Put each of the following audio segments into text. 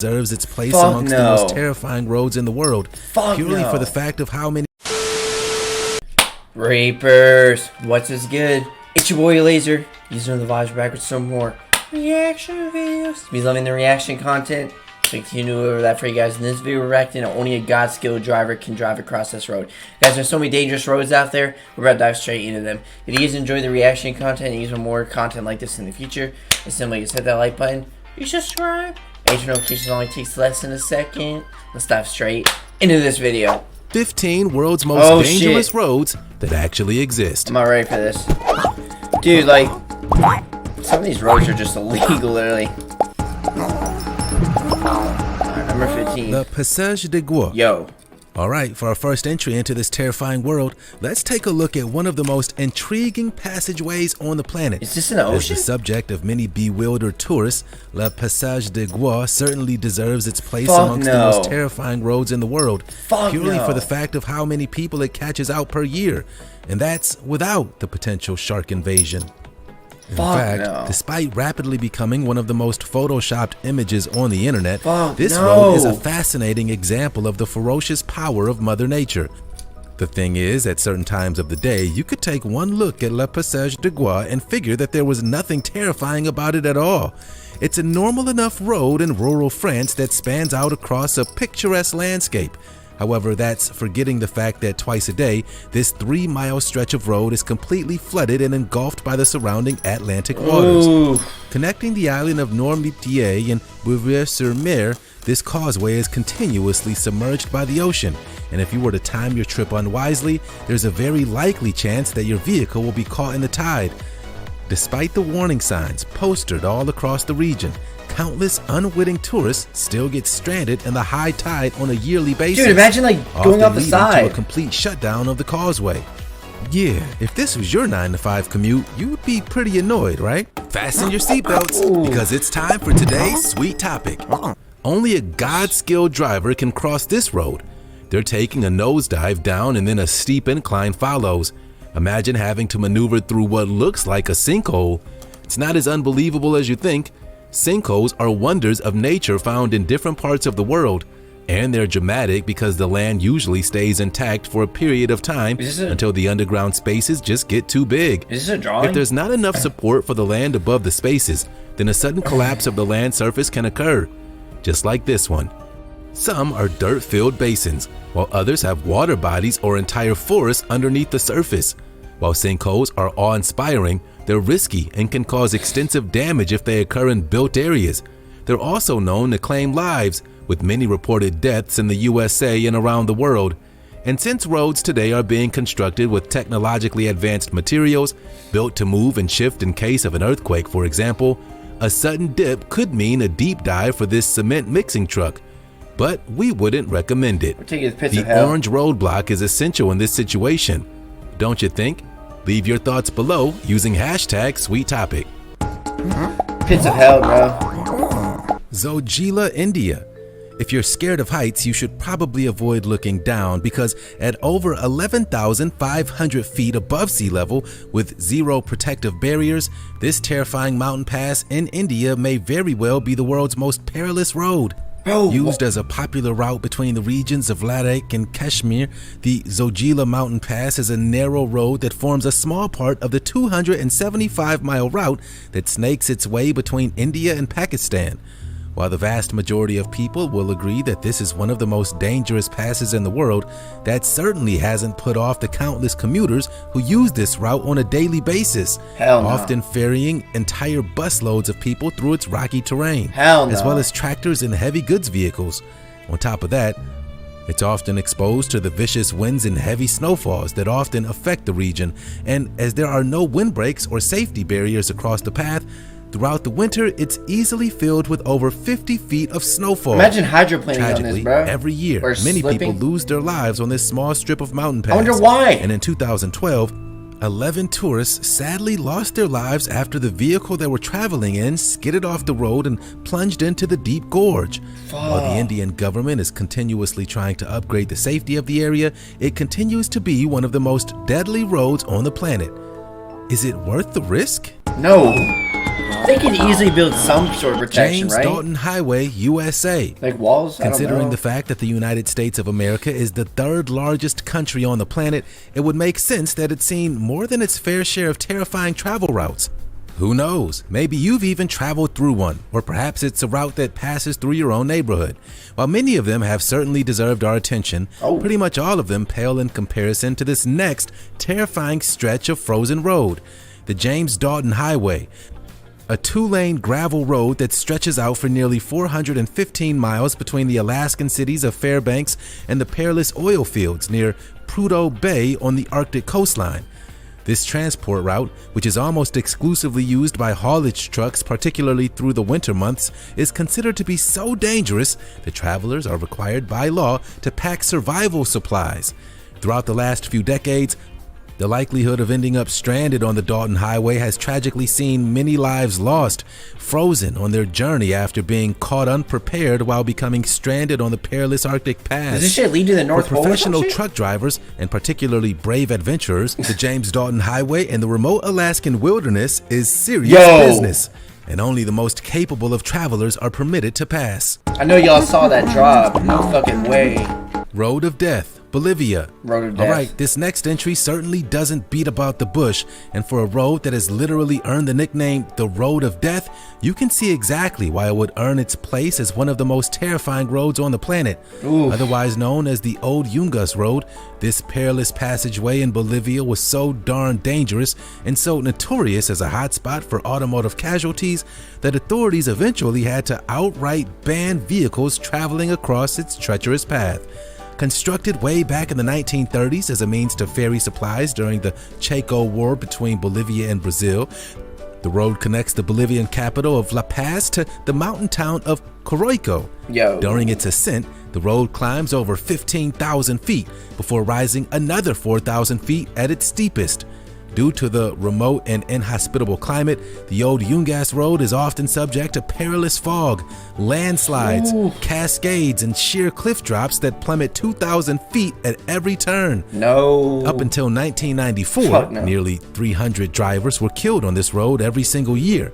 deserves its place amongst the most terrifying roads in the world, purely for the fact of how many Reapers. What's as good? It's your boy Laser. Using the vibes back with some more reaction videos. If you're loving the reaction content, continue over that for you guys. In this video, we're reacting to only a God skilled driver can drive across this road. Guys, there's so many dangerous roads out there. We're about to dive straight into them. If you guys enjoy the reaction content and use more content like this in the future, it's simply just hit that like button. You subscribe. And your notifications only takes less than a second. Let's dive straight into this video. 15 world's most dangerous roads that actually exist. I'm not ready for this. Dude, like, some of these roads are just illegal, literally. Alright, number 15. The 𝐭𝐫𝐲. Yo. Alright, for our first entry into this terrifying world, let's take a look at one of the most intriguing passageways on the planet. Is this an ocean? As the subject of many bewildered tourists, the 𝐭𝐫𝐲 certainly deserves its place amongst the most terrifying roads in the world, purely for the fact of how many people it catches out per year, and that's without the potential shark invasion. In fact, despite rapidly becoming one of the most photoshopped images on the internet, this road is a fascinating example of the ferocious power of Mother Nature. The thing is, at certain times of the day, you could take one look at the 𝐭𝐫𝐲 and figure that there was nothing terrifying about it at all. It's a normal enough road in rural France that spans out across a picturesque landscape. However, that's forgetting the fact that twice a day, this 3-mile stretch of road is completely flooded and engulfed by the surrounding Atlantic waters. Connecting the island of Noirmoutier and Bouvier-sur-Mer, this causeway is continuously submerged by the ocean, and if you were to time your trip unwisely, there's a very likely chance that your vehicle will be caught in the tide. Despite the warning signs posted all across the region, countless unwitting tourists still get stranded in the high tide on a yearly basis. Dude, imagine like going off the side. To a complete shutdown of the causeway. Yeah, if this was your 9-to-5 commute, you would be pretty annoyed, right? Fasten your seatbelts because it's time for today's sweet topic. Only a God-skilled driver can cross this road. They're taking a nosedive down and then a steep incline follows. Imagine having to maneuver through what looks like a sinkhole. It's not as unbelievable as you think. Sinkholes are wonders of nature found in different parts of the world, and they're dramatic because the land usually stays intact for a period of time until the underground spaces just get too big. Is this a drawing? If there's not enough support for the land above the spaces, then a sudden collapse of the land surface can occur, just like this one. Some are dirt-filled basins, while others have water bodies or entire forests underneath the surface. While sinkholes are awe-inspiring, they're risky and can cause extensive damage if they occur in built areas. They're also known to claim lives, with many reported deaths in the USA and around the world. And since roads today are being constructed with technologically advanced materials, built to move and shift in case of an earthquake, for example, a sudden dip could mean a deep dive for this cement mixing truck. But we wouldn't recommend it. The orange roadblock is essential in this situation, don't you think? Leave your thoughts below using hashtag #SweetTopic. Pits of hell, bro. Zojila, India. If you're scared of heights, you should probably avoid looking down because at over 11,500 feet above sea level with 0 protective barriers, this terrifying mountain pass in India may very well be the world's most perilous road. Used as a popular route between the regions of Ladakh and Kashmir, the Zojila Mountain Pass is a narrow road that forms a small part of the 275-mile route that snakes its way between India and Pakistan. While the vast majority of people will agree that this is one of the most dangerous passes in the world, that certainly hasn't put off the countless commuters who use this route on a daily basis, often ferrying entire busloads of people through its rocky terrain, as well as tractors and heavy goods vehicles. On top of that, it's often exposed to the vicious winds and heavy snowfalls that often affect the region, and as there are no windbreaks or safety barriers across the path, throughout the winter, it's easily filled with over 50 feet of snowfall. Imagine hydroplaning on this, bro. Every year, many people lose their lives on this small strip of mountain pass. I wonder why. And in 2012, 11 tourists sadly lost their lives after the vehicle they were traveling in skidded off the road and plunged into the deep gorge. While the Indian government is continuously trying to upgrade the safety of the area, it continues to be one of the most deadly roads on the planet. Is it worth the risk? No. They could easily build some sort of protection, James right? Dalton Highway, USA. Like walls? Considering the fact that the United States of America is the third largest country on the planet, it would make sense that it's seen more than its fair share of terrifying travel routes. Who knows? Maybe you've even traveled through one, or perhaps it's a route that passes through your own neighborhood. While many of them have certainly deserved our attention, pretty much all of them pale in comparison to this next terrifying stretch of frozen road, the James Dalton Highway, a two-lane gravel road that stretches out for nearly 415 miles between the Alaskan cities of Fairbanks and the perilous oil fields near Prudhoe Bay on the Arctic coastline. This transport route, which is almost exclusively used by haulage trucks, particularly through the winter months, is considered to be so dangerous that travelers are required by law to pack survival supplies. Throughout the last few decades, the likelihood of ending up stranded on the Dalton Highway has tragically seen many lives lost, frozen on their journey after being caught unprepared while becoming stranded on the perilous Arctic pass. Does this shit lead to the North Pole? For professional truck drivers, and particularly brave adventurers, the James Dalton Highway and the remote Alaskan wilderness is serious business, and only the most capable of travelers are permitted to pass. I know y'all saw that drop. No fucking way. Road of Death, Bolivia. Road of Death. Alright, this next entry certainly doesn't beat about the bush, and for a road that has literally earned the nickname the Road of Death, you can see exactly why it would earn its place as one of the most terrifying roads on the planet. Otherwise known as the Old Yungas Road, this perilous passageway in Bolivia was so darn dangerous and so notorious as a hotspot for automotive casualties that authorities eventually had to outright ban vehicles traveling across its treacherous path. Constructed way back in the 1930s as a means to ferry supplies during the Chaco War between Bolivia and Brazil, the road connects the Bolivian capital of La Paz to the mountain town of Coroico. During its ascent, the road climbs over 15,000 feet before rising another 4,000 feet at its steepest. Due to the remote and inhospitable climate, the Old Yungas Road is often subject to perilous fog, landslides, cascades, and sheer cliff drops that plummet 2,000 feet at every turn. Up until 1994, nearly 300 drivers were killed on this road every single year.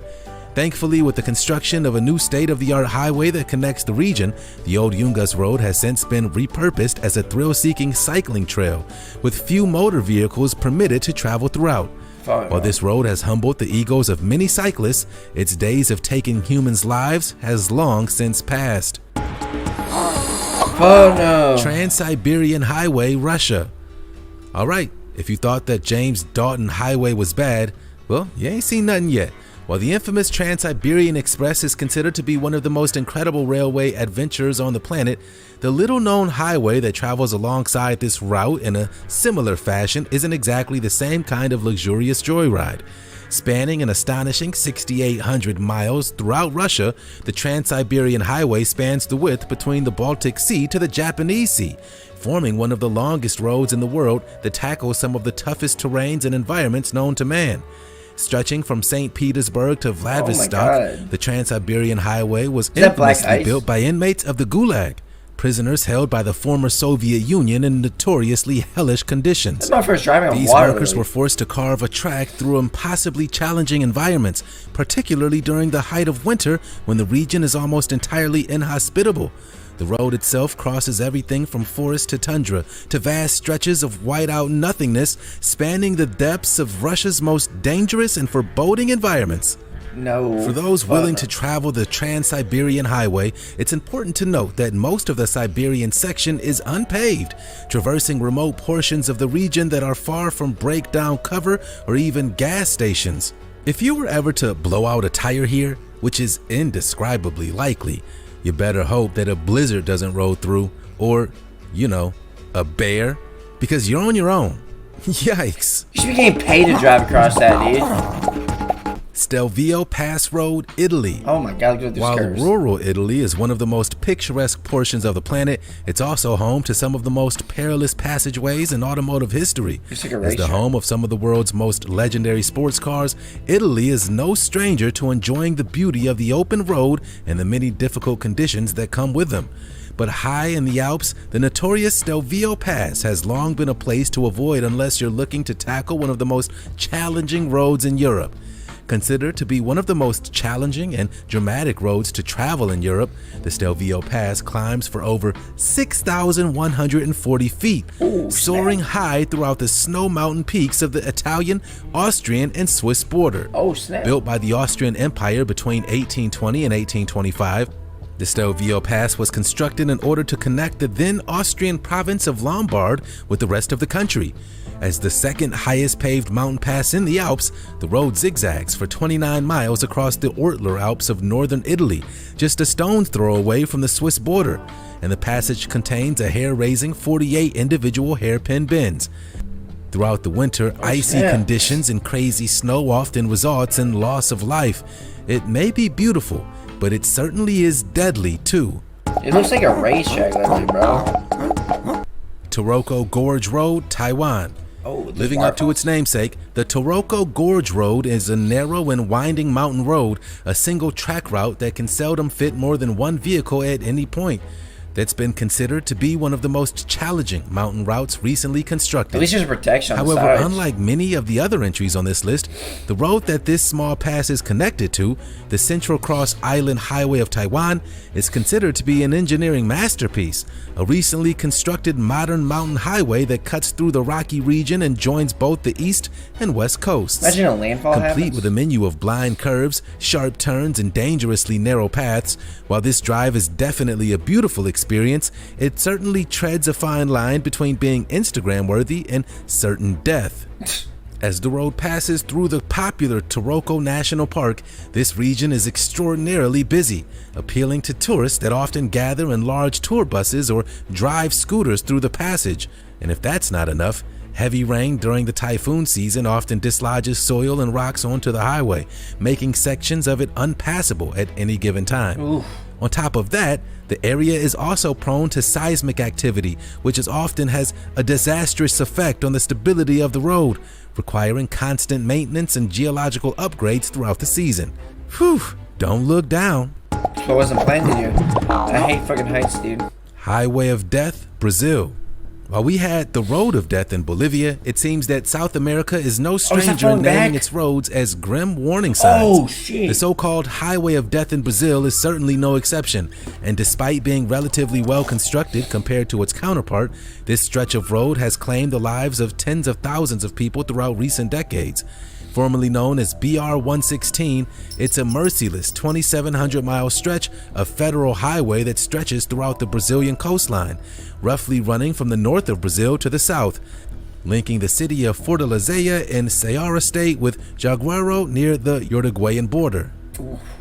Thankfully, with the construction of a new state-of-the-art highway that connects the region, the Old Yungas Road has since been repurposed as a thrill-seeking cycling trail, with few motor vehicles permitted to travel throughout. While this road has humbled the egos of many cyclists, its days of taking humans' lives has long since passed. Trans-Siberian Highway, Russia. Alright, if you thought that James Dalton Highway was bad, well, you ain't seen nothing yet. While the infamous Trans-Siberian Express is considered to be one of the most incredible railway adventures on the planet, the little-known highway that travels alongside this route in a similar fashion isn't exactly the same kind of luxurious joyride. Spanning an astonishing 6,800 miles throughout Russia, the Trans-Siberian Highway spans the width between the Baltic Sea to the Japanese Sea, forming one of the longest roads in the world that tackles some of the toughest terrains and environments known to man. Stretching from St. Petersburg to Vladivostok, the Trans-Siberian Highway was infamously built by inmates of the Gulag, prisoners held by the former Soviet Union in notoriously hellish conditions. These workers were forced to carve a track through impossibly challenging environments, particularly during the height of winter when the region is almost entirely inhospitable. The road itself crosses everything from forest to tundra to vast stretches of whiteout nothingness, spanning the depths of Russia's most dangerous and foreboding environments. For those willing to travel the Trans-Siberian Highway, it's important to note that most of the Siberian section is unpaved, traversing remote portions of the region that are far from breakdown cover or even gas stations. If you were ever to blow out a tire here, which is indescribably likely, you better hope that a blizzard doesn't roll through, or, you know, a bear, because you're on your own. Yikes. You should be getting paid to drive across that, dude. Stelvio Pass Road, Italy. Oh my God, look at While rural Italy is one of the most picturesque portions of the planet, it's also home to some of the most perilous passageways in automotive history. As the home of some of the world's most legendary sports cars, Italy is no stranger to enjoying the beauty of the open road and the many difficult conditions that come with them. But high in the Alps, the notorious Stelvio Pass has long been a place to avoid unless you're looking to tackle one of the most challenging roads in Europe. Considered to be one of the most challenging and dramatic roads to travel in Europe, the Stelvio Pass climbs for over 6,140 feet, soaring high throughout the snow mountain peaks of the Italian, Austrian, and Swiss border. Built by the Austrian Empire between 1820 and 1825, the Stelvio Pass was constructed in order to connect the then Austrian province of Lombard with the rest of the country. As the second highest paved mountain pass in the Alps, the road zigzags for 29 miles across the Ortler Alps of northern Italy, just a stone's throw away from the Swiss border, and the passage contains a hair-raising 48 individual hairpin bends. Throughout the winter, icy conditions and crazy snow often results in loss of life. It may be beautiful, but it certainly is deadly too. It looks like a racetrack, bro. Taroko Gorge Road, Taiwan. Living up to its namesake, the Taroko Gorge Road is a narrow and winding mountain road, a single track route that can seldom fit more than one vehicle at any point. That's been considered to be one of the most challenging mountain routes recently constructed. At least there's protection on the However, sides. unlike many of the other entries on this list, the road that this small pass is connected to, the Central Cross Island Highway of Taiwan, is considered to be an engineering masterpiece, a recently constructed modern mountain highway that cuts through the rocky region and joins both the east and west coasts. Imagine a landfall Complete with a menu of blind curves, sharp turns, and dangerously narrow paths. While this drive is definitely a beautiful experience, it certainly treads a fine line between being Instagram-worthy and certain death. As the road passes through the popular Taroko National Park, this region is extraordinarily busy, appealing to tourists that often gather in large tour buses or drive scooters through the passage. And if that's not enough, heavy rain during the typhoon season often dislodges soil and rocks onto the highway, making sections of it unpassable at any given time. Oof. On top of that, the area is also prone to seismic activity, which often has a disastrous effect on the stability of the road, requiring constant maintenance and geological upgrades throughout the season. Whew, don't look down. I wasn't planning here. I hate fucking heights, dude. Highway of Death, Brazil. While we had the Road of Death in Bolivia, it seems that South America is no stranger in naming its roads as grim warning signs. The so-called Highway of Death in Brazil is certainly no exception, and despite being relatively well constructed compared to its counterpart, this stretch of road has claimed the lives of tens of thousands of people throughout recent decades. Formerly known as BR-116, it's a merciless 2,700-mile stretch of federal highway that stretches throughout the Brazilian coastline, roughly running from the north of Brazil to the south, linking the city of Fortaleza in Ceará state with Jaguaro near the Uruguayan border.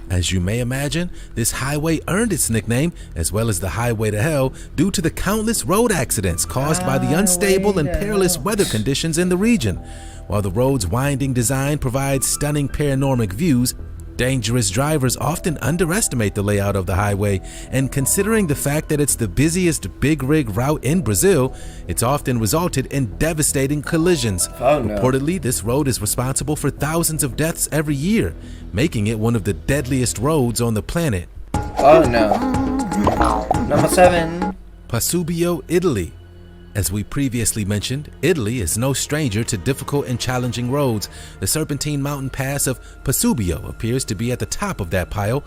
As you may imagine, this highway earned its nickname, as well as the Highway to Hell, due to the countless road accidents caused by the unstable and perilous weather conditions in the region. While the road's winding design provides stunning panoramic views, dangerous drivers often underestimate the layout of the highway, and considering the fact that it's the busiest big rig route in Brazil, it's often resulted in devastating collisions. Reportedly, this road is responsible for thousands of deaths every year, making it one of the deadliest roads on the planet. Number 7. Pasubio, Italy. As we previously mentioned, Italy is no stranger to difficult and challenging roads. The Serpentine Mountain Pass of Pasubio appears to be at the top of that pile.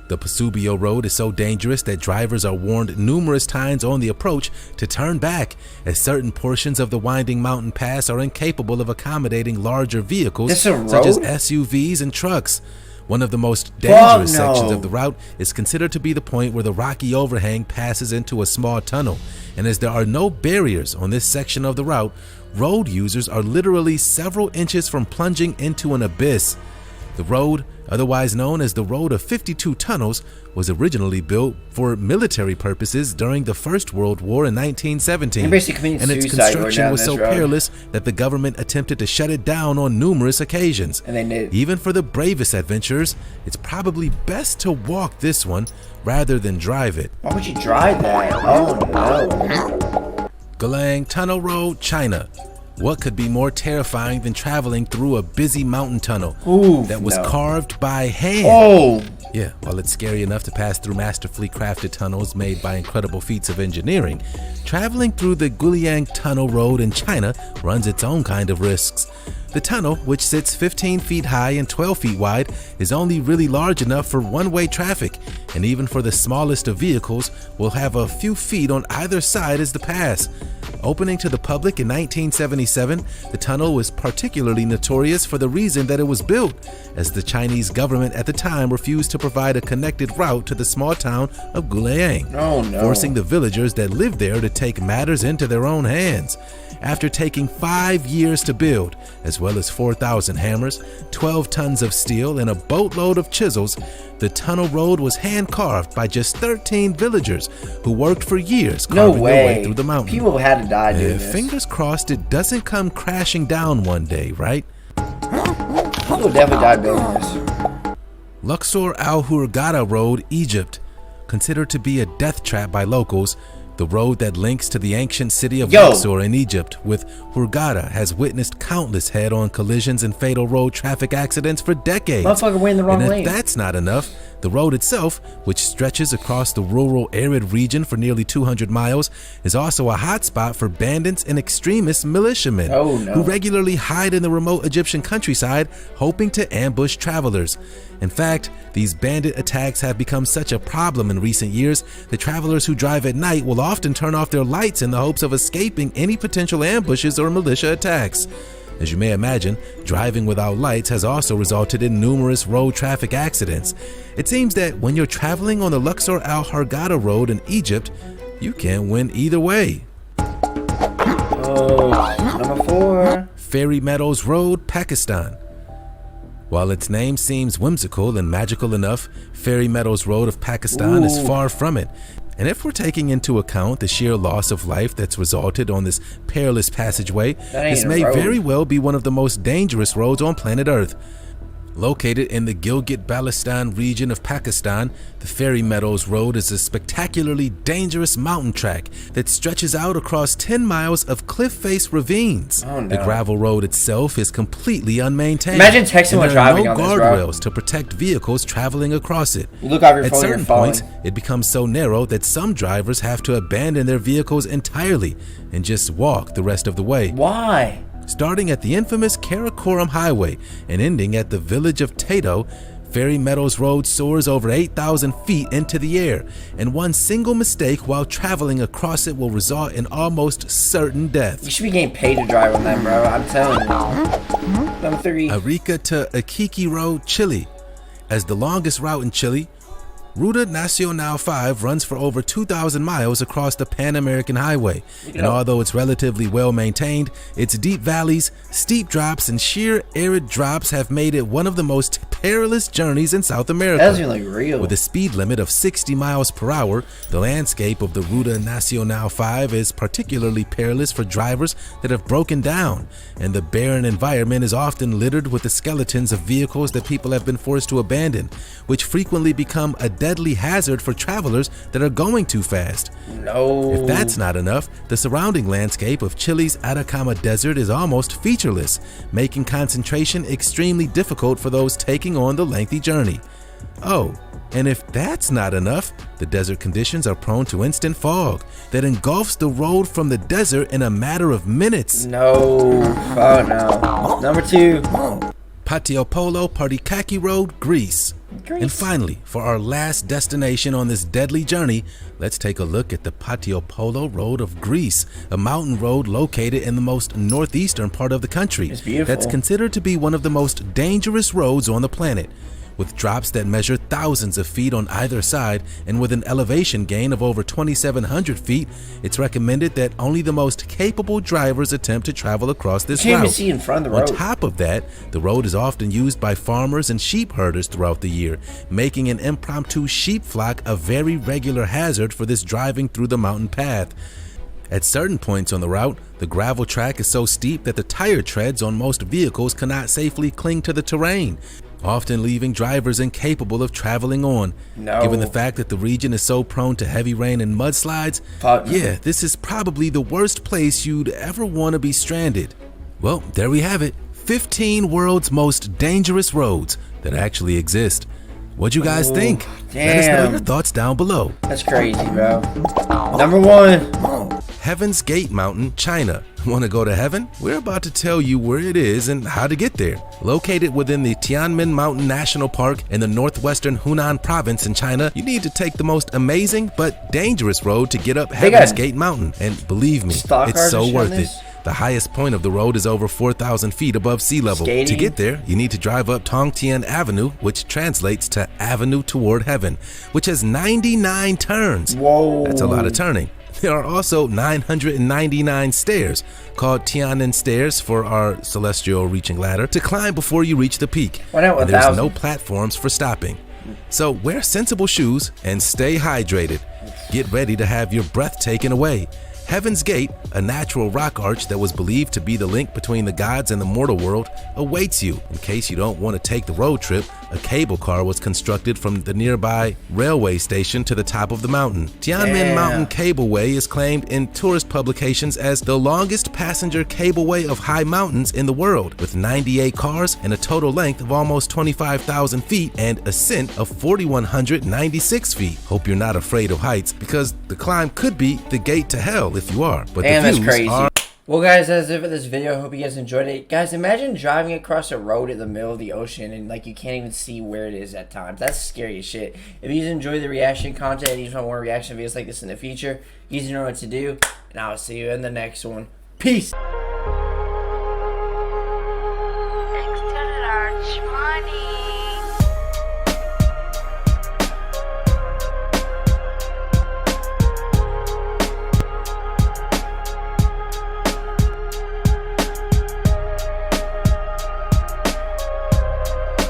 The Pasubio Road is so dangerous that drivers are warned numerous times on the approach to turn back, as certain portions of the winding mountain pass are incapable of accommodating larger vehicles such as SUVs and trucks. One of the most dangerous sections of the route is considered to be the point where the rocky overhang passes into a small tunnel, and as there are no barriers on this section of the route, road users are literally several inches from plunging into an abyss. The road, otherwise known as the Road of 52 Tunnels, was originally built for military purposes during the First World War in 1917, and its construction was so perilous that the government attempted to shut it down on numerous occasions. And they did. Even for the bravest adventurers, it's probably best to walk this one rather than drive it. Why would you drive that? Oh no. Galang Tunnel Road, China. What could be more terrifying than traveling through a busy mountain tunnel that was carved by hand? Yeah, while it's scary enough to pass through masterfully crafted tunnels made by incredible feats of engineering, traveling through the Guiliyang Tunnel Road in China runs its own kind of risks. The tunnel, which sits 15 feet high and 12 feet wide, is only really large enough for one-way traffic, and even for the smallest of vehicles, will have a few feet on either side as the pass. Opening to the public in 1977, the tunnel was particularly notorious for the reason that it was built, as the Chinese government at the time refused to provide a connected route to the small town of Guiliyang, forcing the villagers that lived there to take matters into their own hands. After taking 5 years to build, as well as 4,000 hammers, 12 tons of steel, and a boatload of chisels, the tunnel road was hand-carved by just 13 villagers who worked for years carving their way through the mountain. People had to die doing this. Fingers crossed it doesn't come crashing down one day, right? People definitely died building this. Luxor Al Hurghada Road, Egypt. Considered to be a death trap by locals, the road that links to the ancient city of Luxor in Egypt with Hurghada has witnessed countless head-on collisions and fatal road traffic accidents for decades. Motherfucker went in the wrong lane. And if that's not enough, the road itself, which stretches across the rural arid region for nearly 200 miles, is also a hotspot for bandits and extremist militiamen who regularly hide in the remote Egyptian countryside, hoping to ambush travelers. In fact, these bandit attacks have become such a problem in recent years that travelers who drive at night will often turn off their lights in the hopes of escaping any potential ambushes or militia attacks. As you may imagine, driving without lights has also resulted in numerous road traffic accidents. It seems that when you're traveling on the Luxor Al Hurghada Road in Egypt, you can't win either way. Number 4. Fairy Meadows Road, Pakistan. While its name seems whimsical and magical enough, Fairy Meadows Road of Pakistan is far from it. And if we're taking into account the sheer loss of life that's resulted on this perilous passageway, this may very well be one of the most dangerous roads on planet Earth. Located in the Gilgit-Baltistan region of Pakistan, the Fairy Meadows Road is a spectacularly dangerous mountain track that stretches out across 10 miles of cliff-face ravines. The gravel road itself is completely unmaintained. Imagine texting while driving on this road. There are no guardrails to protect vehicles traveling across it. You look out your phone, At certain points, it becomes so narrow that some drivers have to abandon their vehicles entirely and just walk the rest of the way. Why? Starting at the infamous Karakoram Highway and ending at the village of Tato, Fairy Meadows Road soars over 8,000 feet into the air, and one single mistake while traveling across it will result in almost certain death. You should be getting paid to drive on that, bro. I'm telling you. Number 3. Arica to Iquique Road, Chile. As the longest route in Chile, Ruta Nacional 5 runs for over 2,000 miles across the Pan-American Highway, and although it's relatively well maintained, its deep valleys, steep drops, and sheer arid drops have made it one of the most perilous journeys in South America. That doesn't look real. With a speed limit of 60 miles per hour, the landscape of the Ruta Nacional 5 is particularly perilous for drivers that have broken down, and the barren environment is often littered with the skeletons of vehicles that people have been forced to abandon, which frequently become a deadly hazard for travelers that are going too fast. If that's not enough, the surrounding landscape of Chile's Atacama Desert is almost featureless, making concentration extremely difficult for those taking on the lengthy journey. And if that's not enough, the desert conditions are prone to instant fog that engulfs the road from the desert in a matter of minutes. Number 2. Patiopolo Parikaki Road, Greece. And finally, for our last destination on this deadly journey, let's take a look at the Patiopolo Road of Greece, a mountain road located in the most northeastern part of the country. It's beautiful. That's considered to be one of the most dangerous roads on the planet. With drops that measure thousands of feet on either side and with an elevation gain of over 2,700 feet, it's recommended that only the most capable drivers attempt to travel across this route. See in front of the road. On top of that, the road is often used by farmers and sheep herders throughout the year, making an impromptu sheep flock a very regular hazard for this driving through the mountain path. At certain points on the route, the gravel track is so steep that the tire treads on most vehicles cannot safely cling to the terrain, often leaving drivers incapable of traveling on. Given the fact that the region is so prone to heavy rain and mudslides, this is probably the worst place you'd ever want to be stranded. Well, there we have it. 15 world's most dangerous roads that actually exist. What'd you guys think? Damn. Let us know your thoughts down below. That's crazy, bro. Number 1. Heaven's Gate Mountain, China. Want to go to heaven? We're about to tell you where it is and how to get there. Located within the Tianmen Mountain National Park in the northwestern Hunan province in China, you need to take the most amazing but dangerous road to get up Heaven's Gate Mountain. And believe me, it's so worth it. The highest point of the road is over 4,000 feet above sea level. To get there, you need to drive up Tongtian Avenue, which translates to Avenue Toward Heaven, which has 99 turns. Whoa. That's a lot of turning. There are also 999 stairs, called Tianmen Stairs for our celestial reaching ladder, to climb before you reach the peak. And there's no platforms for stopping. So wear sensible shoes and stay hydrated. Get ready to have your breath taken away. Heaven's Gate, a natural rock arch that was believed to be the link between the gods and the mortal world, awaits you. In case you don't want to take the road trip, a cable car was constructed from the nearby railway station to the top of the mountain. Tianmen Mountain Cableway is claimed in tourist publications as the longest passenger cableway of high mountains in the world, with 98 cars and a total length of almost 25,000 feet and ascent of 4,196 feet. Hope you're not afraid of heights, because the climb could be the gate to hell if you are. But damn, the views that's crazy. are... Well, guys, that's it for this video. I hope you guys enjoyed it. Guys, imagine driving across a road in the middle of the ocean and like you can't even see where it is at times. That's scary as shit. If you guys enjoy the reaction content and you just want more reaction videos like this in the future, you guys know what to do. And I'll see you in the next one. Peace.